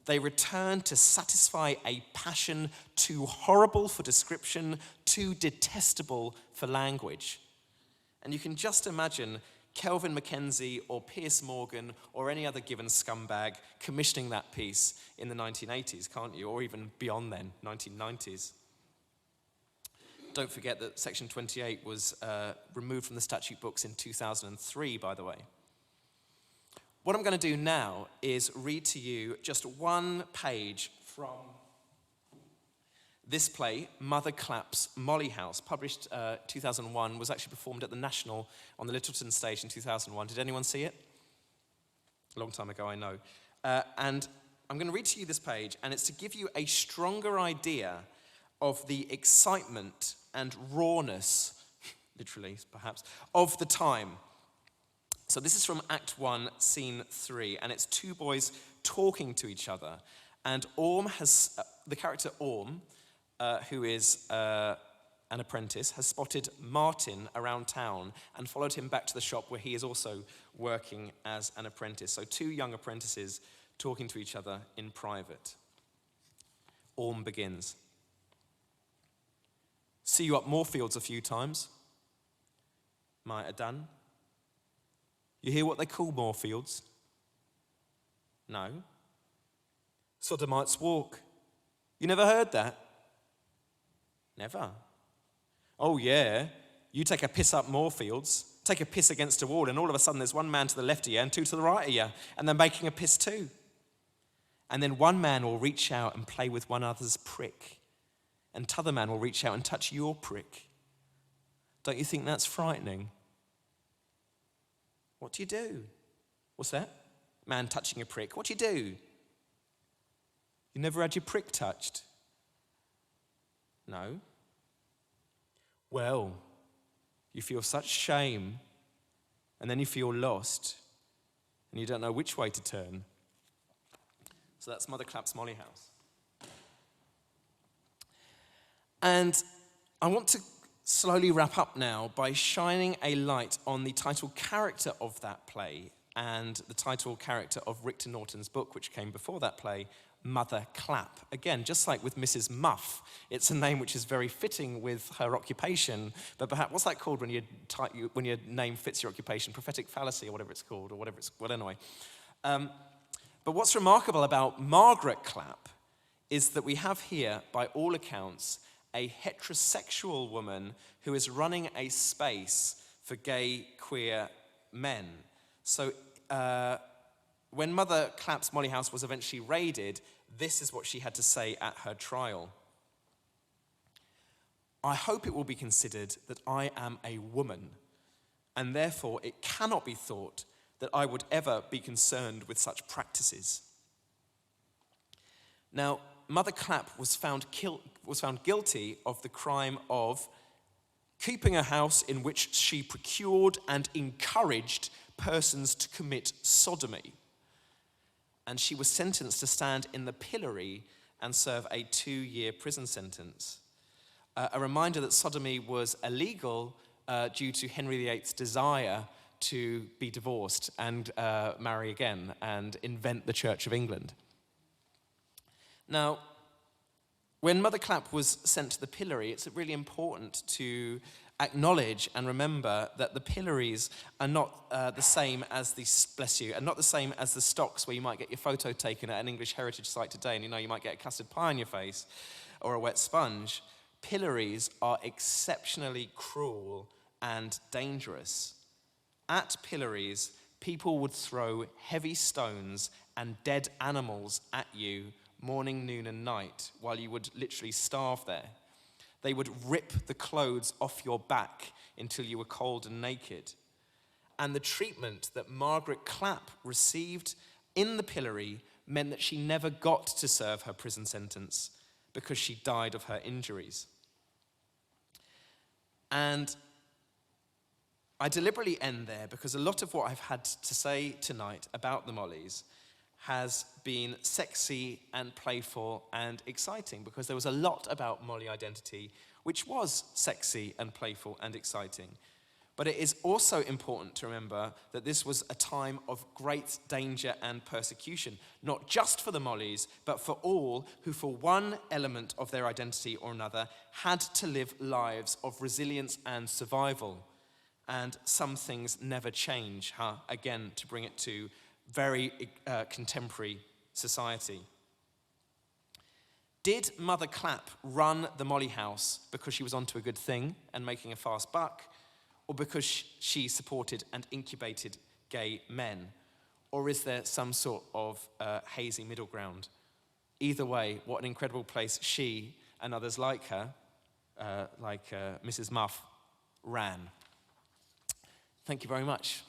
they return to satisfy a passion too horrible for description, too detestable for language. And you can just imagine Kelvin Mackenzie or Piers Morgan or any other given scumbag commissioning that piece in the 1980s, can't you? Or even beyond then, 1990s. Don't forget that Section 28 was removed from the statute books in 2003, by the way. What I'm going to do now is read to you just one page from this play, Mother Clapp's Molly House, published 2001, was actually performed at the National on the Littleton stage in 2001. Did anyone see it? A long time ago, I know. And I'm going to read to you this page, and it's to give you a stronger idea of the excitement and rawness, literally perhaps, of the time. So this is from Act 1, Scene 3, and it's two boys talking to each other. And the character Orm, who is an apprentice, has spotted Martin around town and followed him back to the shop where he is also working as an apprentice. So two young apprentices talking to each other in private. Orm begins. See you up Moorfields a few times. Might have done. You hear what they call Moorfields? No. Sodomites walk. You never heard that? Never. Oh yeah, you take a piss up Moorfields, take a piss against a wall, and all of a sudden there's one man to the left of you and two to the right of you, and they're making a piss too. And then one man will reach out and play with one other's prick, and t'other man will reach out and touch your prick. Don't you think that's frightening? What do you do? What's that? Man touching a prick. What do you do? You never had your prick touched? No. Well, you feel such shame, and then you feel lost, and you don't know which way to turn. So that's Mother Clapp's Molly House. And I want to slowly wrap up now by shining a light on the title character of that play and the title character of Richter Norton's book, which came before that play, Mother Clapp. Again, just like with Mrs. Muff, it's a name which is very fitting with her occupation, but perhaps, what's that called when your name fits your occupation? Prophetic fallacy or whatever it's called, or whatever it's, well, anyway. But what's remarkable about Margaret Clapp is that we have here, by all accounts, a heterosexual woman who is running a space for gay, queer men. So when Mother Clapp's Molly House was eventually raided, this is what she had to say at her trial. I hope it will be considered that I am a woman, and therefore it cannot be thought that I would ever be concerned with such practices. Now, Mother Clapp was found guilty of the crime of keeping a house in which she procured and encouraged persons to commit sodomy. And she was sentenced to stand in the pillory and serve a 2-year prison sentence. A reminder that sodomy was illegal due to Henry VIII's desire to be divorced and marry again and invent the Church of England. Now, When Mother Clap was sent to the pillory, it's really important to acknowledge and remember that the pillories are not the same as the, bless you, are not the same as the stocks where you might get your photo taken at an English heritage site today and you might get a custard pie on your face or a wet sponge. Pillories are exceptionally cruel and dangerous. At pillories, people would throw heavy stones and dead animals at you morning, noon, and night while you would literally starve there. They would rip the clothes off your back until you were cold and naked. And the treatment that Margaret Clap received in the pillory meant that she never got to serve her prison sentence because she died of her injuries. And I deliberately end there because a lot of what I've had to say tonight about the Mollies has been sexy and playful and exciting, because there was a lot about Molly identity which was sexy and playful and exciting. But it is also important to remember that this was a time of great danger and persecution, not just for the Mollies, but for all who, for one element of their identity or another, had to live lives of resilience and survival. And some things never change, again, to bring it to very contemporary society. Did Mother Clap run the Molly House because she was onto a good thing and making a fast buck, or because she supported and incubated gay men? Or is there some sort of hazy middle ground? Either way, what an incredible place she and others like her, like Mrs. Muff, ran. Thank you very much.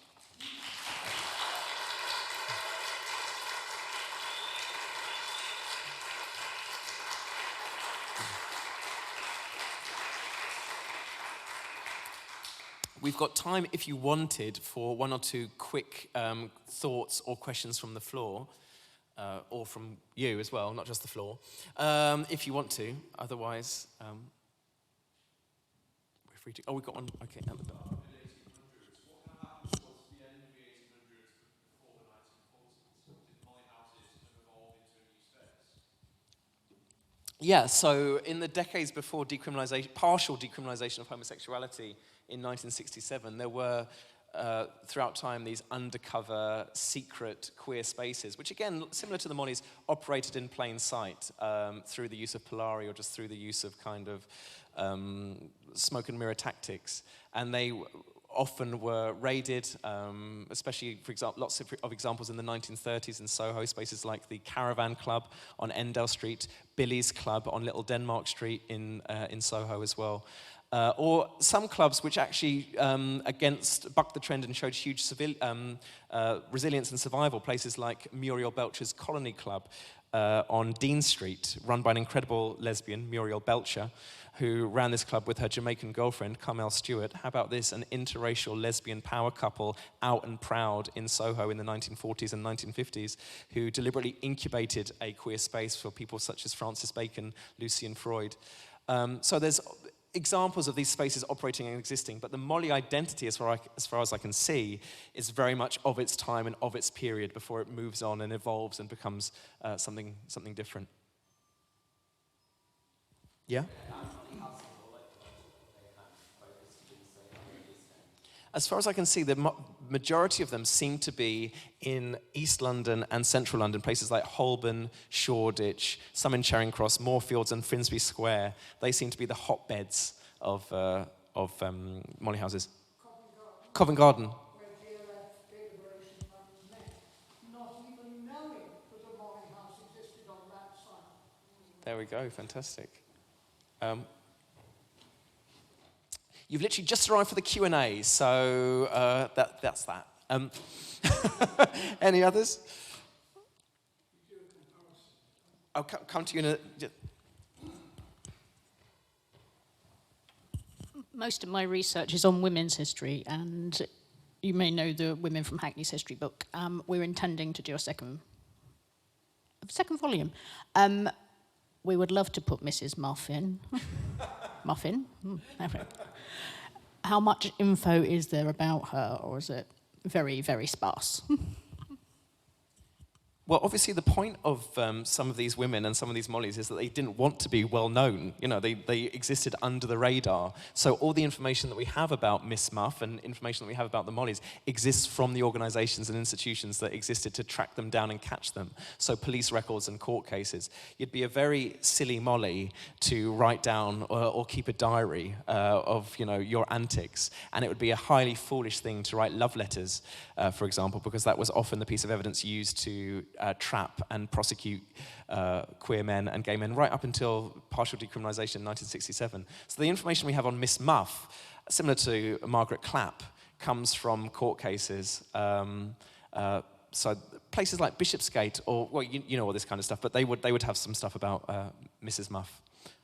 We've got time, if you wanted, for one or two quick thoughts or questions from the floor, or from you as well, not just the floor, if you want to. Otherwise, we're free to... Oh, we've got one. Okay, at the back. Yeah, so in the decades before decriminalisation, partial decriminalisation of homosexuality in 1967, there were, throughout time, these undercover, secret queer spaces, which again, similar to the Mollies, operated in plain sight through the use of Polari or just through the use of kind of smoke and mirror tactics. And they often were raided, especially, for example, lots of examples in the 1930s in Soho, spaces like the Caravan Club on Endell Street, Billy's Club on Little Denmark Street in Soho as well. Or some clubs which actually bucked the trend and showed huge resilience and survival, places like Muriel Belcher's Colony Club on Dean Street, run by an incredible lesbian, Muriel Belcher, who ran this club with her Jamaican girlfriend, Carmel Stewart. How about this? An interracial lesbian power couple, out and proud in Soho in the 1940s and 1950s, who deliberately incubated a queer space for people such as Francis Bacon, Lucian Freud. So there's examples of these spaces operating and existing, but the Molly identity, as far as I can see, is very much of its time and of its period before it moves on and evolves and becomes something different. Yeah? As far as I can see, the majority of them seem to be in East London and Central London, places like Holborn, Shoreditch, some in Charing Cross, Moorfields and Finsbury Square. They seem to be the hotbeds of Molly houses. Covent Garden. Where JLF, Gay Liberation Fund met, not even knowing that a Molly House existed on that site. There we go, fantastic. You've literally just arrived for the Q&A, so that's that. Any others? I'll come to you in a... Most of my research is on women's history, and you may know the Women from Hackney's history book. We're intending to do a second volume. We would love to put Mrs. Muff in. Muffin? How much info is there about her, or is it very, very sparse? Well, obviously, the point of some of these women and some of these mollies is that they didn't want to be well known. You know, they existed under the radar. So all the information that we have about Miss Muff and information that we have about the mollies exists from the organisations and institutions that existed to track them down and catch them. So police records and court cases. You'd be a very silly molly to write down or keep a diary of, you know, your antics, and it would be a highly foolish thing to write love letters, for example, because that was often the piece of evidence used to trap and prosecute queer men and gay men right up until partial decriminalisation in 1967. So the information we have on Miss Muff, similar to Margaret Clapp, comes from court cases. So places like Bishopsgate, or, well, you know all this kind of stuff, but they would have some stuff about Mrs. Muff.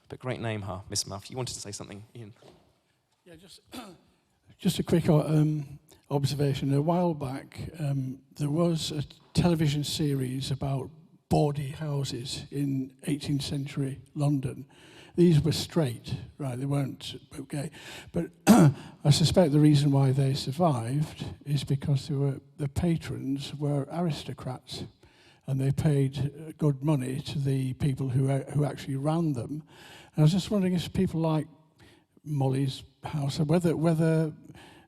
But great name, huh, Miss Muff. You wanted to say something, Ian? Yeah, just a quick observation. A while back, there was a television series about bawdy houses in 18th century London. These were straight, right? They weren't gay. But I suspect the reason why they survived is because the patrons were aristocrats, and they paid good money to the people who actually ran them. And I was just wondering if people like Molly's house, whether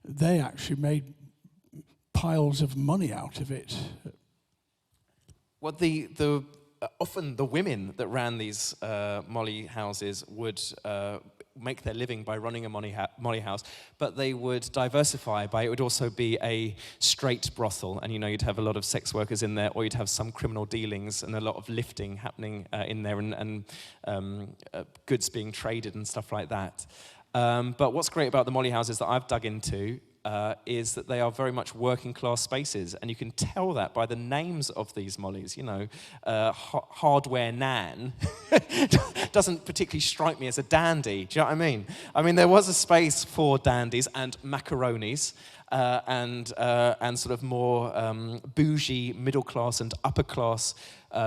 they actually made piles of money out of it. Well, often the women that ran these molly houses would make their living by running a molly house, but they would diversify by, it would also be a straight brothel, and, you know, you'd have a lot of sex workers in there, or you'd have some criminal dealings and a lot of lifting happening in there, and goods being traded and stuff like that. But what's great about the molly houses that I've dug into is that they are very much working class spaces, and you can tell that by the names of these mollies. You know, Hardware Nan doesn't particularly strike me as a dandy. Do you know what I mean? I mean, there was a space for dandies and macaronis, and sort of more bougie middle class and upper class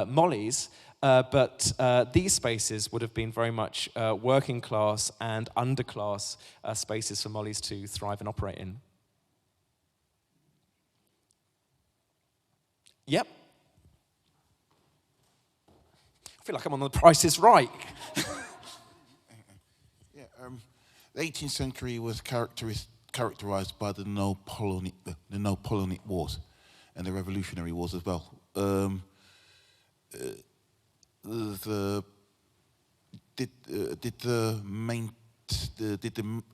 mollies. But these spaces would have been very much working class and underclass spaces for mollies to thrive and operate in. Yep. I feel like I'm on The Price is Right. Yeah, the 18th century was characterized by the Napoleonic Wars and the Revolutionary Wars as well. Did the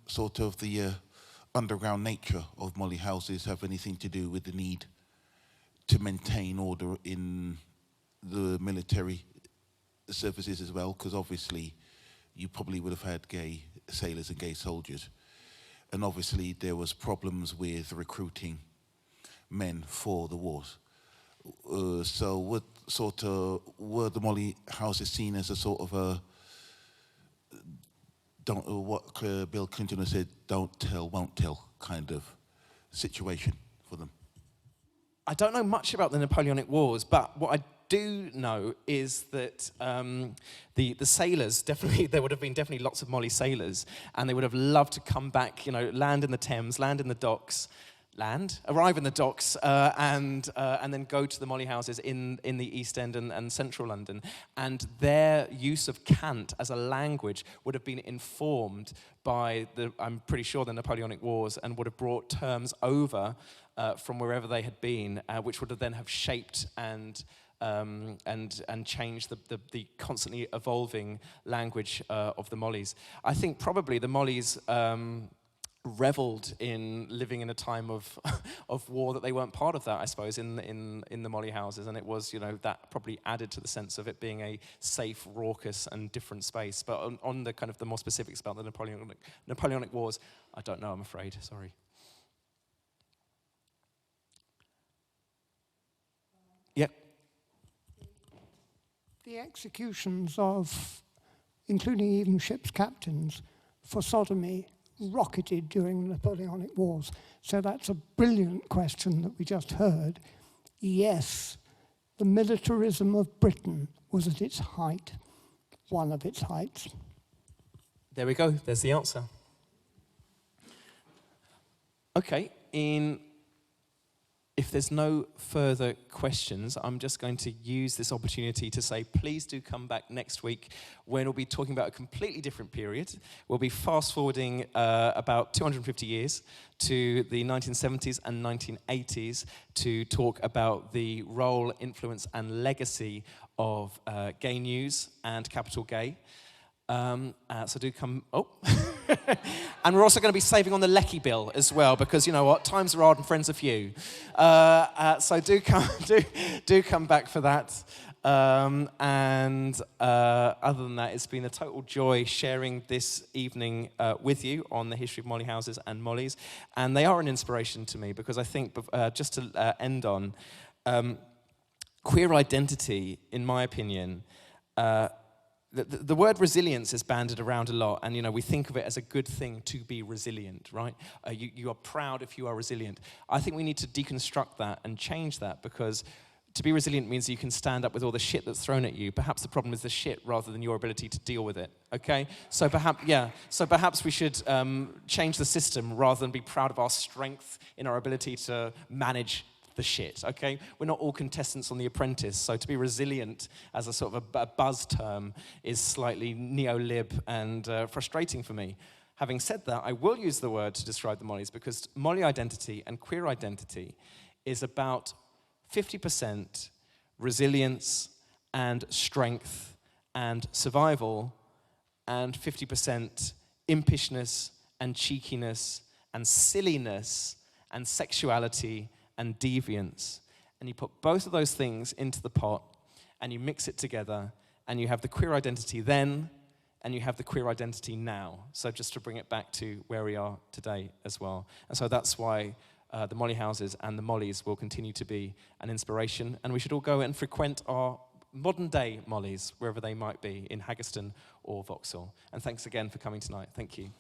sort of the underground nature of molly houses have anything to do with the need to maintain order in the military services as well? Because obviously you probably would have had gay sailors and gay soldiers, and obviously there was problems with recruiting men for the wars. So what sort of were the molly houses seen as a sort of a what Bill Clinton has said, don't tell, won't tell kind of situation for them? I don't know much about the Napoleonic Wars, but what I do know is that the sailors, definitely, there would have been definitely lots of molly sailors, and they would have loved to come back, you know, land in the Thames, land in the docks, arrive in the docks, and then go to the molly houses in the East End and central London. And their use of cant as a language would have been informed by I'm pretty sure, the Napoleonic Wars, and would have brought terms over from wherever they had been, which would have then have shaped and changed the constantly evolving language of the mollies. I think probably the mollies reveled in living in a time of war, that they weren't part of that, I suppose, in the molly houses, and it was, you know, that probably added to the sense of it being a safe, raucous and different space. But on the kind of the more specifics about the Napoleonic Wars, I don't know, I'm afraid, sorry. Yep. The executions of, including even ship's captains, for sodomy rocketed during the Napoleonic Wars. So that's a brilliant question that we just heard. Yes, the militarism of Britain was at its height, one of its heights. There we go, there's the answer. Okay, if there's no further questions, I'm just going to use this opportunity to say, please do come back next week when we'll be talking about a completely different period. We'll be fast-forwarding about 250 years to the 1970s and 1980s to talk about the role, influence, and legacy of gay news and capital Gay. So do come. Oh, and we're also going to be saving on the Lecky bill as well, because you know what, times are hard and friends are few. So do come back for that. Other than that, it's been a total joy sharing this evening with you on the history of Molly houses and Mollies, and they are an inspiration to me because I think just to end on queer identity, in my opinion. The word resilience is bandied around a lot, and you know we think of it as a good thing to be resilient, right? You are proud if you are resilient. I think we need to deconstruct that and change that, because to be resilient means you can stand up with all the shit that's thrown at you. Perhaps the problem is the shit rather than your ability to deal with it. Okay? So perhaps we should change the system rather than be proud of our strength in our ability to manage the shit, okay? We're not all contestants on The Apprentice, so to be resilient as a sort of a buzz term is slightly neo-lib and frustrating for me. Having said that, I will use the word to describe the Mollies, because Molly identity and queer identity is about 50% resilience and strength and survival, and 50% impishness and cheekiness and silliness and sexuality and deviance. And you put both of those things into the pot and you mix it together and you have the queer identity then and you have the queer identity now. So just to bring it back to where we are today as well. And so that's why the Molly houses and the Mollies will continue to be an inspiration, and we should all go and frequent our modern day Mollies, wherever they might be, in Haggerston or Vauxhall. And thanks again for coming tonight. Thank you.